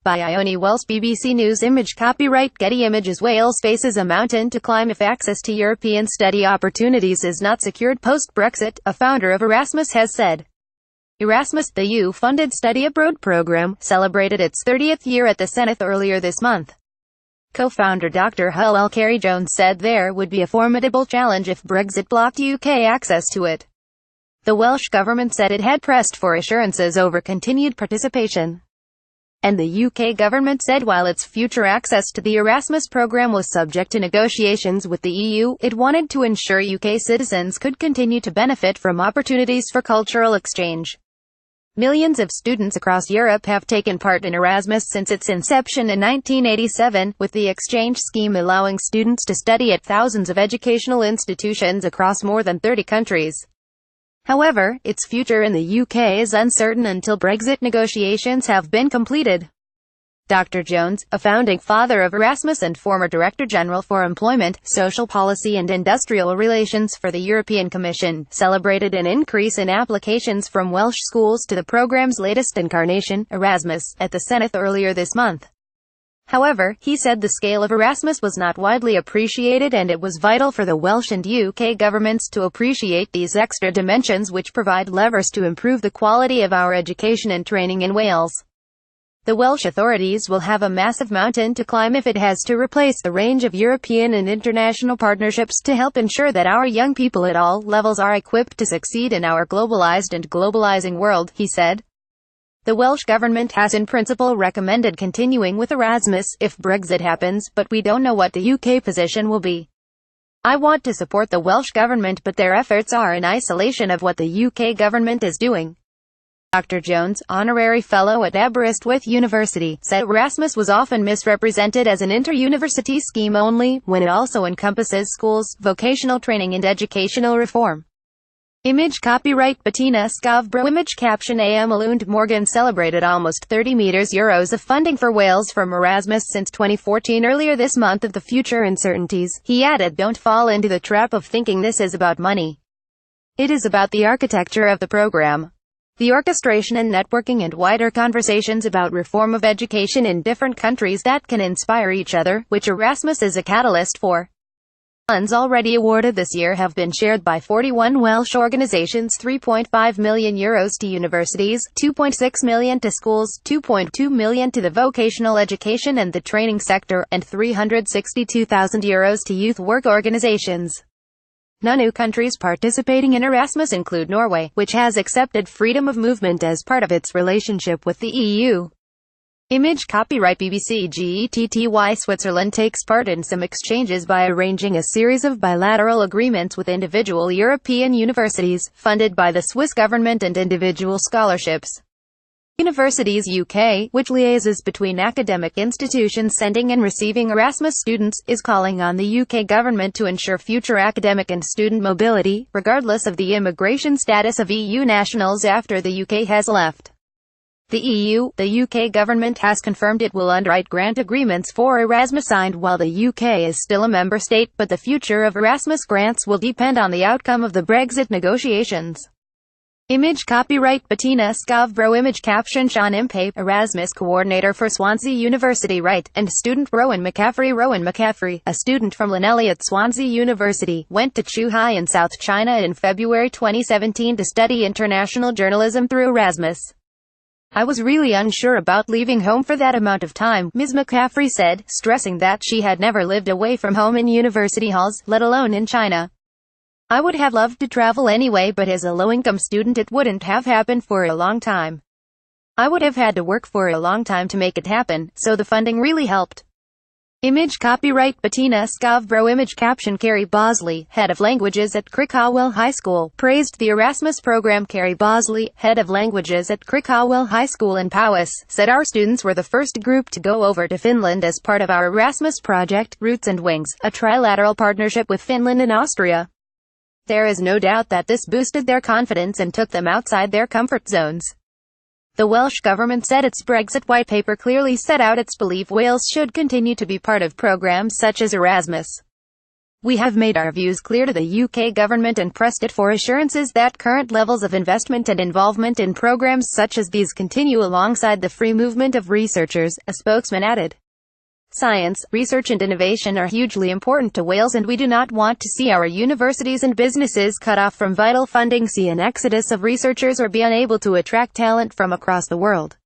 By Ione Wells, BBC News image copyright Getty Images. Wales faces a mountain to climb if access to European study opportunities is not secured post-Brexit, a founder of Erasmus has said. Erasmus, the EU-funded study abroad program, celebrated its 30th year at the Senate earlier this month. Co-founder Dr. Hull Carey-Jones said there would be a formidable challenge if Brexit blocked UK access to it. The Welsh government said it had pressed for assurances over continued participation. And the UK government said while its future access to the Erasmus program was subject to negotiations with the EU, it wanted to ensure UK citizens could continue to benefit from opportunities for cultural exchange. Millions of students across Europe have taken part in Erasmus since its inception in 1987, with the exchange scheme allowing students to study at thousands of educational institutions across more than 30 countries. However, its future in the UK is uncertain until Brexit negotiations have been completed. Dr. Jones, a founding father of Erasmus and former Director General for Employment, Social Policy and Industrial Relations for the European Commission, celebrated an increase in applications from Welsh schools to the programme's latest incarnation, Erasmus, at the Senate earlier this month. However, he said the scale of Erasmus was not widely appreciated and it was vital for the Welsh and UK governments to appreciate these extra dimensions which provide levers to improve the quality of our education and training in Wales. The Welsh authorities will have a massive mountain to climb if it has to replace the range of European and international partnerships to help ensure that our young people at all levels are equipped to succeed in our globalized and globalizing world, he said. The Welsh government has in principle recommended continuing with Erasmus if Brexit happens, but we don't know what the UK position will be. I want to support the Welsh government, but their efforts are in isolation of what the UK government is doing. Dr. Jones, honorary fellow at Aberystwyth University, said Erasmus was often misrepresented as an inter-university scheme only, when it also encompasses schools, vocational training and educational reform. Image copyright Bettina Scarborough. Image caption A.M. Lund Morgan celebrated almost €30 of funding for Wales from Erasmus since 2014 earlier this month of the future uncertainties. He added, "Don't fall into the trap of thinking this is about money. It is about the architecture of the program. The orchestration and networking and wider conversations about reform of education in different countries that can inspire each other, which Erasmus is a catalyst for." Funds already awarded this year have been shared by 41 Welsh organisations, €3.5 million to universities, €2.6 million to schools, €2.2 million to the vocational education and the training sector, and €362,000 to youth work organisations. Non-EU countries participating in Erasmus include Norway, which has accepted freedom of movement as part of its relationship with the EU. Image copyright BBC GETTY. Switzerland takes part in some exchanges by arranging a series of bilateral agreements with individual European universities, funded by the Swiss government, and individual scholarships. Universities UK, which liaises between academic institutions sending and receiving Erasmus students, is calling on the UK government to ensure future academic and student mobility, regardless of the immigration status of EU nationals after the UK has left the EU. The UK government has confirmed it will underwrite grant agreements for Erasmus signed while the UK is still a member state, but the future of Erasmus grants will depend on the outcome of the Brexit negotiations. Image copyright Bettina Scarborough. Image caption Sean Impey, Erasmus coordinator for Swansea University Right, and student Rowan McCaffrey. Rowan McCaffrey, a student from Llanelli at Swansea University, went to Zhuhai in South China in February 2017 to study international journalism through Erasmus. "I was really unsure about leaving home for that amount of time," Ms. McCaffrey said, stressing that she had never lived away from home in university halls, let alone in China. "I would have loved to travel anyway, but as a low-income student it wouldn't have happened for a long time. I would have had to work for a long time to make it happen, so the funding really helped." Image copyright Bettina Scarborough. Image caption Carrie Bosley, head of languages at Crickhowell High School, praised the Erasmus program. Carrie Bosley, head of languages at Crickhowell High School in Powys, said our students were the first group to go over to Finland as part of our Erasmus project, Roots and Wings, a trilateral partnership with Finland and Austria. There is no doubt that this boosted their confidence and took them outside their comfort zones. The Welsh government said its Brexit white paper clearly set out its belief Wales should continue to be part of programmes such as Erasmus. We have made our views clear to the UK government and pressed it for assurances that current levels of investment and involvement in programs such as these continue alongside the free movement of researchers, a spokesman added. Science, research and innovation are hugely important to Wales, and we do not want to see our universities and businesses cut off from vital funding, see an exodus of researchers, or be unable to attract talent from across the world.